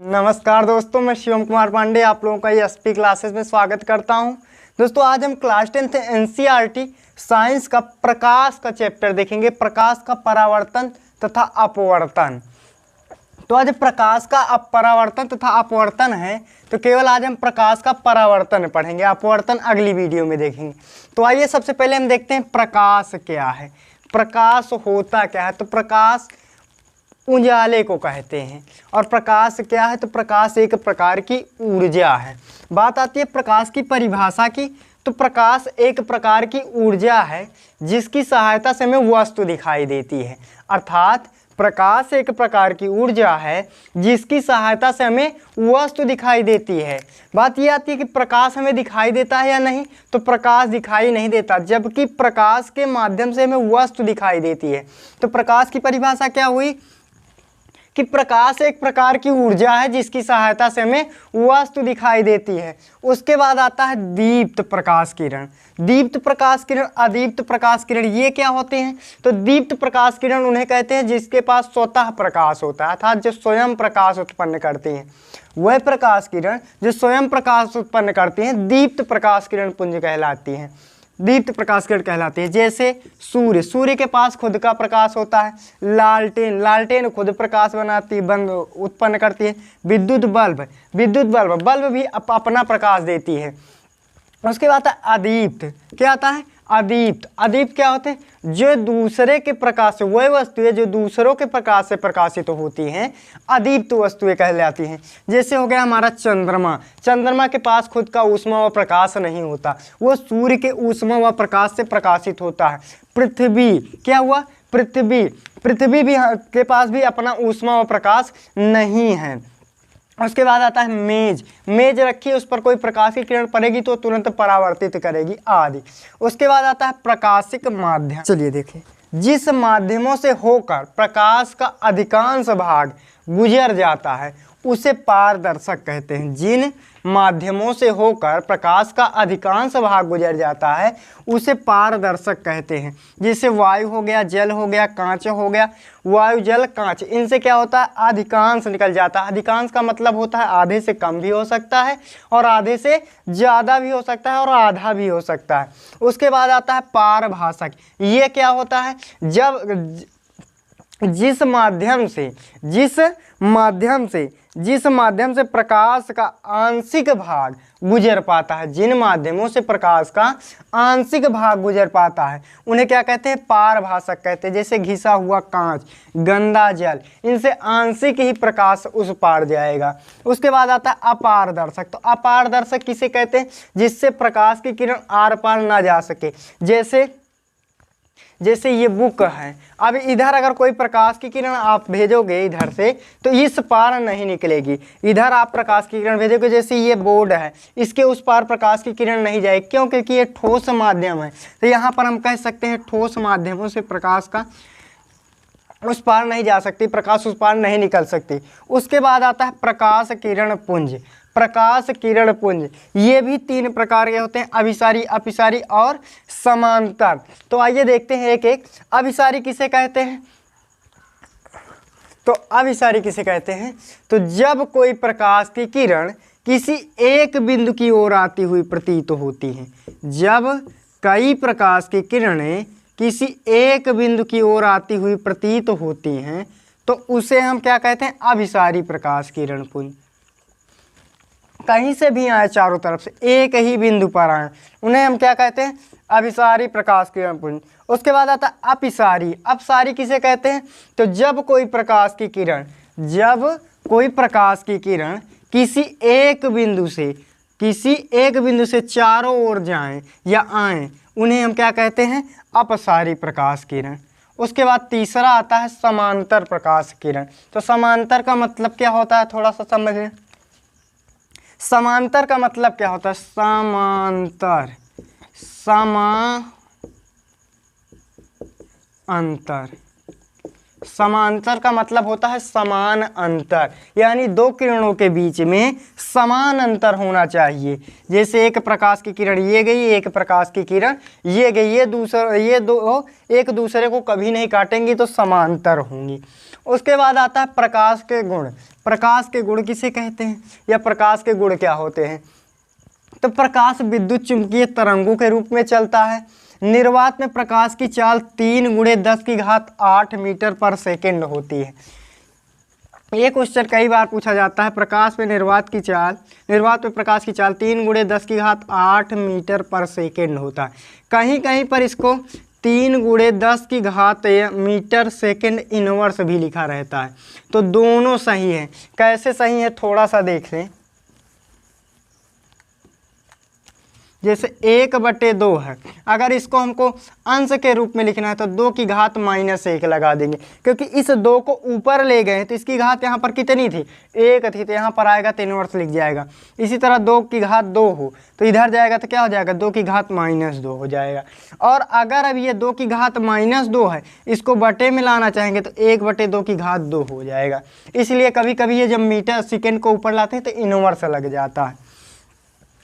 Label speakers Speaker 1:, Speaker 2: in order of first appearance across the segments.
Speaker 1: नमस्कार दोस्तों, मैं शिवम कुमार पांडे आप लोगों का एसपी क्लासेस में स्वागत करता हूं। दोस्तों आज हम क्लास 10th एनसीईआरटी साइंस का प्रकाश का चैप्टर देखेंगे, प्रकाश का परावर्तन तथा अपवर्तन। तो आज प्रकाश का परावर्तन तथा अपवर्तन है, तो केवल आज हम प्रकाश का परावर्तन पढ़ेंगे, अपवर्तन अगली वीडियो में देखेंगे। तो आइए सबसे पहले हम देखते हैं प्रकाश क्या है, प्रकाश होता क्या है। तो प्रकाश उजाले को कहते हैं। और प्रकाश क्या है, तो प्रकाश एक प्रकार की ऊर्जा है। बात आती है प्रकाश की परिभाषा की, तो प्रकाश एक प्रकार की ऊर्जा है जिसकी सहायता से हमें वस्तु दिखाई देती है। अर्थात प्रकाश एक प्रकार की ऊर्जा है जिसकी सहायता से हमें वस्तु दिखाई देती है। बात यह आती है कि प्रकाश हमें दिखाई देता है या नहीं, तो प्रकाश दिखाई नहीं देता, जबकि प्रकाश के माध्यम से हमें वस्तु दिखाई देती है। तो प्रकाश की परिभाषा क्या हुई कि प्रकाश एक प्रकार की ऊर्जा है जिसकी सहायता से हमें वस्तु दिखाई देती है। उसके बाद आता है दीप्त प्रकाश किरण। दीप्त प्रकाश किरण, अदीप्त प्रकाश किरण, ये क्या होते हैं? तो दीप्त प्रकाश किरण उन्हें कहते हैं जिसके पास स्वतः प्रकाश होता है, अर्थात जो स्वयं प्रकाश उत्पन्न करते हैं। वह प्रकाश किरण जो स्वयं प्रकाश उत्पन्न करती हैं दीप्त प्रकाश किरण पुंज कहलाती हैं, दीप्त प्रकाश किरण कहलाती है। जैसे सूर्य, सूर्य के पास खुद का प्रकाश होता है। लालटेन, लालटेन खुद प्रकाश बनाती है, बंद उत्पन्न करती है। विद्युत बल्ब, विद्युत बल्ब, बल्ब भी अपना प्रकाश देती है। उसके बाद आता है अदीप्त। क्या आता है? अदीप्त। अदीप्त क्या होते हैं? जो दूसरे के प्रकाश से, वह वस्तुएं जो दूसरों के प्रकाश से प्रकाशित होती हैं अदीप्त वस्तुएं कहलाती हैं। जैसे हो गया हमारा चंद्रमा। चंद्रमा के पास खुद का ऊष्मा व प्रकाश नहीं होता, वो सूर्य के ऊष्मा व प्रकाश से प्रकाशित होता है। पृथ्वी, क्या हुआ? पृथ्वी, पृथ्वी भी के पास भी अपना ऊष्मा व प्रकाश नहीं है। उसके बाद आता है मेज। मेज रखी, उस पर कोई प्रकाश की किरण पड़ेगी तो तुरंत परावर्तित करेगी आदि। उसके बाद आता है प्रकाशिक माध्यम। चलिए देखिए, जिस माध्यमों से होकर प्रकाश का अधिकांश भाग गुजर जाता है उसे पारदर्शक कहते हैं। जिन माध्यमों से होकर प्रकाश का अधिकांश भाग गुजर जाता है उसे पारदर्शक कहते हैं। जैसे वायु हो गया, जल हो गया, कांच हो गया। वायु, जल, कांच, इनसे क्या होता है? अधिकांश निकल जाता है। अधिकांश का मतलब होता है आधे से कम भी हो सकता है और आधे से ज़्यादा भी हो सकता है और आधा भी हो सकता है। उसके बाद आता है पारभाषक। ये क्या होता है? जब जिस माध्यम से प्रकाश का आंशिक भाग गुजर पाता है, जिन माध्यमों से प्रकाश का आंशिक भाग गुजर पाता है उन्हें क्या कहते हैं? पारभाषक कहते हैं। जैसे घिसा हुआ कांच, गंदा जल, इनसे आंशिक ही प्रकाश उस पार जाएगा। उसके बाद आता है अपारदर्शक। तो अपारदर्शक किसे कहते हैं? जिससे प्रकाश की किरण आर पार ना जा सके। जैसे ये बुक है, अब इधर अगर कोई प्रकाश की किरण आप भेजोगे इधर से तो इस पार नहीं निकलेगी। इधर आप प्रकाश की किरण भेजोगे, जैसे ये बोर्ड है, इसके उस पार प्रकाश की किरण नहीं जाएगी। क्यों? क्योंकि ये ठोस माध्यम है। तो यहाँ पर हम कह सकते हैं ठोस माध्यमों से प्रकाश का उस पार नहीं जा सकती, प्रकाश उस पार नहीं निकल सकती। उसके बाद आता है प्रकाश किरण पुंज। प्रकाश किरण पुंज, ये भी तीन प्रकार के होते हैं, अभिसारी, अपसारी और समांतर। तो आइए देखते हैं एक एक। अभिसारी किसे कहते हैं? तो अभिसारी किसे कहते हैं? तो जब कोई प्रकाश की किरण किसी एक बिंदु की ओर आती हुई प्रतीत होती है, जब कई प्रकाश की किरणें किसी एक बिंदु की ओर आती हुई प्रतीत होती हैं तो उसे हम क्या कहते हैं? अभिसारी प्रकाश किरण पुंज। कहीं से भी आए, चारों तरफ से एक ही बिंदु पर आए, उन्हें हम क्या कहते हैं? अभिसारी प्रकाश किरण पुंज। उसके बाद आता है अपसारी। अपसारी किसे कहते हैं? तो जब कोई प्रकाश की किरण किसी एक बिंदु से चारों ओर जाएं या आएं, उन्हें हम क्या कहते हैं? अपसारी प्रकाश किरण। उसके बाद तीसरा आता है समांतर प्रकाश किरण। तो समांतर का मतलब क्या होता है? थोड़ा सा समझ लें। समांतर का मतलब क्या होता है? समांतर, समांतर, समांतर का मतलब होता है समान अंतर, यानी दो किरणों के बीच में समान अंतर होना चाहिए। जैसे एक प्रकाश की किरण ये गई, एक प्रकाश की किरण ये गई, ये दो एक दूसरे को कभी नहीं काटेंगी तो समांतर होंगी। उसके बाद आता है प्रकाश के गुण। प्रकाश के गुण किसे कहते हैं या प्रकाश के गुण क्या होते हैं? तो प्रकाश विद्युत चुंबकीय तरंगों के रूप में चलता है। निर्वात में प्रकाश की चाल 3 × 10⁸ मीटर पर सेकेंड होती है। ये क्वेश्चन कई बार पूछा जाता है। प्रकाश में निर्वात में प्रकाश की चाल 3 × 10⁸ मीटर पर सेकेंड होता है। कहीं कहीं पर इसको 3 × 10⁻⁻⁰ मीटर सेकेंड इनवर्स भी लिखा रहता है। तो दोनों सही है। कैसे सही है थोड़ा सा देख लें। जैसे 1/2 है, अगर इसको हमको अंश के रूप में लिखना है तो 2⁻⁻1 लगा देंगे, क्योंकि इस 2 को ऊपर ले गए तो इसकी घात यहाँ पर कितनी थी? 1 थी, तो यहाँ पर आएगा तो इनवर्स लिख जाएगा। इसी तरह 2⁻2 हो तो इधर जाएगा तो क्या हो जाएगा? 2⁻−2 हो जाएगा। और अगर अब ये 2⁻−2 है, इसको बटे में लाना चाहेंगे तो 1/2 हो जाएगा। इसलिए कभी कभी ये जब मीटर सेकेंड को ऊपर लाते हैं तो इनवर्स लग जाता है।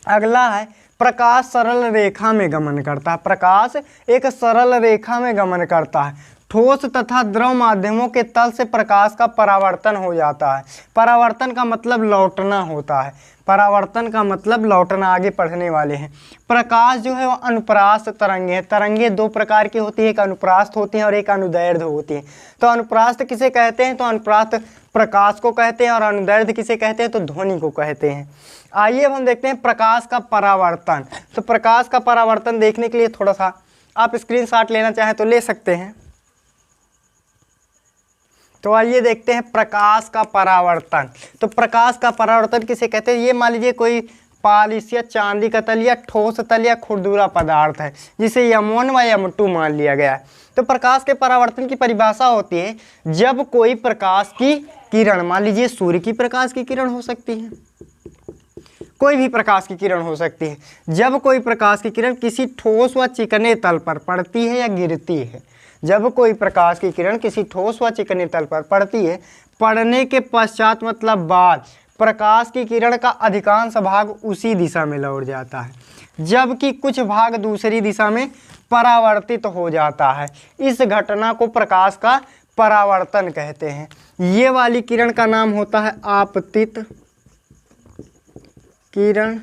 Speaker 1: अगला है प्रकाश सरल रेखा में गमन करता है। प्रकाश एक सरल रेखा में गमन करता है। ठोस तथा द्रव माध्यमों के तल से प्रकाश का परावर्तन हो जाता है। परावर्तन का मतलब लौटना होता है। परावर्तन का मतलब लौटना। आगे पढ़ने वाले हैं। प्रकाश जो है वो अनुप्रास्त तरंगे हैं। तरंगे 2 प्रकार की होती है, एक अनुप्रास्त होती हैं और एक अनुदैर्ध्य होती हैं। तो अनुप्रास्त किसे कहते हैं? तो अनुप्रास्त प्रकाश को कहते हैं। और अनुदैर्ध्य किसे कहते हैं? तो ध्वनि को कहते हैं। आइए अब हम देखते हैं प्रकाश का परावर्तन। तो प्रकाश का परावर्तन देखने के लिए थोड़ा सा आप स्क्रीनशॉट लेना चाहें तो ले सकते हैं। तो आइए देखते हैं प्रकाश का परावर्तन। तो प्रकाश का परावर्तन किसे कहते हैं? ये मान लीजिए कोई पॉलिश या चांदी का तल या ठोस तल या खुरदुरा पदार्थ है, जिसे M1 व M2 मान लिया गया है। तो प्रकाश के परावर्तन की परिभाषा होती है जब कोई प्रकाश की किरण, मान लीजिए सूर्य की प्रकाश की किरण हो सकती है, कोई भी प्रकाश की किरण हो सकती है, जब कोई प्रकाश की किरण किसी ठोस व चिकने तल पर पड़ती है या गिरती है। जब कोई प्रकाश की किरण किसी ठोस व चिकने तल पर पड़ती है, पड़ने के पश्चात मतलब बाद प्रकाश की किरण का अधिकांश भाग उसी दिशा में लौट जाता है, जबकि कुछ भाग दूसरी दिशा में परावर्तित हो जाता है। इस घटना को प्रकाश का परावर्तन कहते हैं। ये वाली किरण का नाम होता है आपतित किरण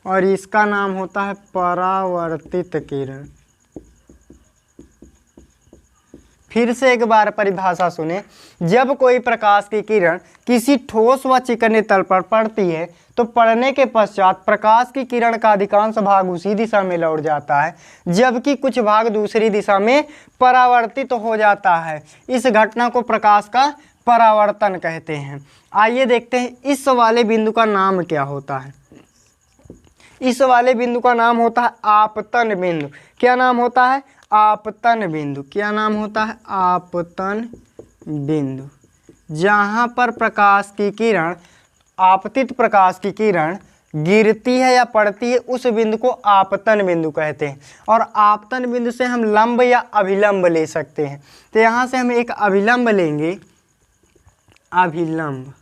Speaker 1: और इसका नाम होता है परावर्तित किरण। फिर से एक बार परिभाषा सुने। जब कोई प्रकाश की किरण किसी ठोस व चिकने तल पर पड़ती है तो पड़ने के पश्चात प्रकाश की किरण का अधिकांश भाग उसी दिशा में लौट जाता है, जबकि कुछ भाग दूसरी दिशा में परावर्तित हो जाता है। इस घटना को प्रकाश का परावर्तन कहते हैं। आइए देखते हैं इस वाले बिंदु का नाम क्या होता है। इस वाले बिंदु का नाम होता है आपतन बिंदु। क्या नाम होता है? आपतन बिंदु। क्या नाम होता है? आपतन बिंदु। जहाँ पर प्रकाश की किरण, आपतित प्रकाश की किरण गिरती है या पड़ती है, उस बिंदु को आपतन बिंदु कहते हैं। और आपतन बिंदु से हम लंब या अभिलंब ले सकते हैं। तो यहाँ से हम एक अभिलंब लेंगे, अभिलंब,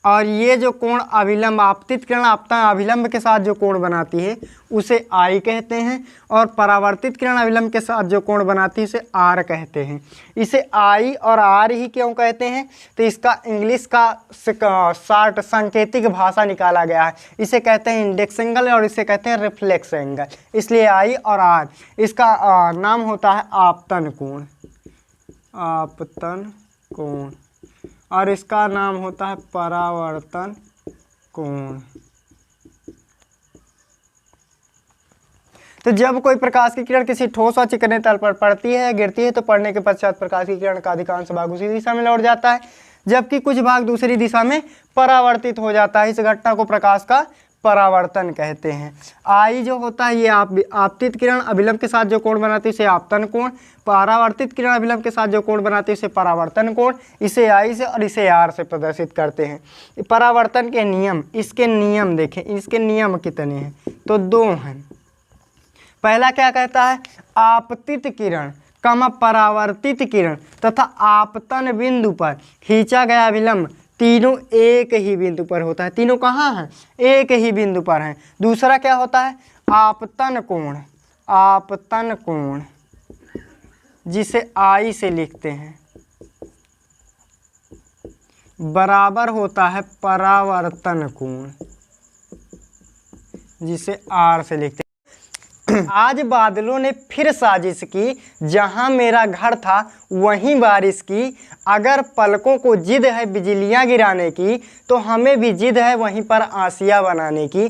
Speaker 1: और ये जो कोण अभिलंब, आपतित किरण आपतन अभिलंब के साथ जो कोण बनाती है उसे I कहते हैं, और परावर्तित किरण अभिलंब के साथ जो कोण बनाती है उसे R कहते हैं। इसे I और R ही क्यों कहते हैं? तो इसका इंग्लिश का शॉर्ट सांकेतिक भाषा निकाला गया है। इसे कहते हैं इंडेक्स एंगल और इसे कहते हैं रिफ्लेक्स एंगल, इसलिए I और R। इसका नाम होता है आपतन कोण, आपतन कोण, और इसका नाम होता है परावर्तन कोण। तो जब कोई प्रकाश की किरण किसी ठोस और चिकने तल पर पड़ती है या गिरती है तो पड़ने के पश्चात प्रकाश की किरण का अधिकांश भाग उसी दिशा में लौट जाता है, जबकि कुछ भाग दूसरी दिशा में परावर्तित हो जाता है। इस घटना को प्रकाश का परावर्तन कहते हैं। आई जो होता है ये आपतित किरण अभिलंब के साथ जो कोण बनाती है इसे आपतन कोण, परावर्तित किरण अभिलंब के साथ जो कोण बनाती है इसे परावर्तन कोण। इसे आई से और इसे आर से प्रदर्शित करते हैं। परावर्तन के नियम, इसके नियम देखें, इसके नियम कितने हैं? तो 2 हैं। पहला क्या कहता है? आपतित किरण कमा परावर्तित किरण तथा आपतन बिंदु पर खींचा गया विलंब तीनों एक ही बिंदु पर होता है। तीनों कहाँ हैं? एक ही बिंदु पर हैं। दूसरा क्या होता है? आपतन कोण, आपतन कोण जिसे आई से लिखते हैं बराबर होता है परावर्तन कोण जिसे आर से लिखते हैं। आज बादलों ने फिर साजिश की, जहां मेरा घर था वहीं बारिश की। अगर पलकों को जिद है बिजलियां गिराने की, तो हमें भी जिद है वहीं पर आसिया बनाने की।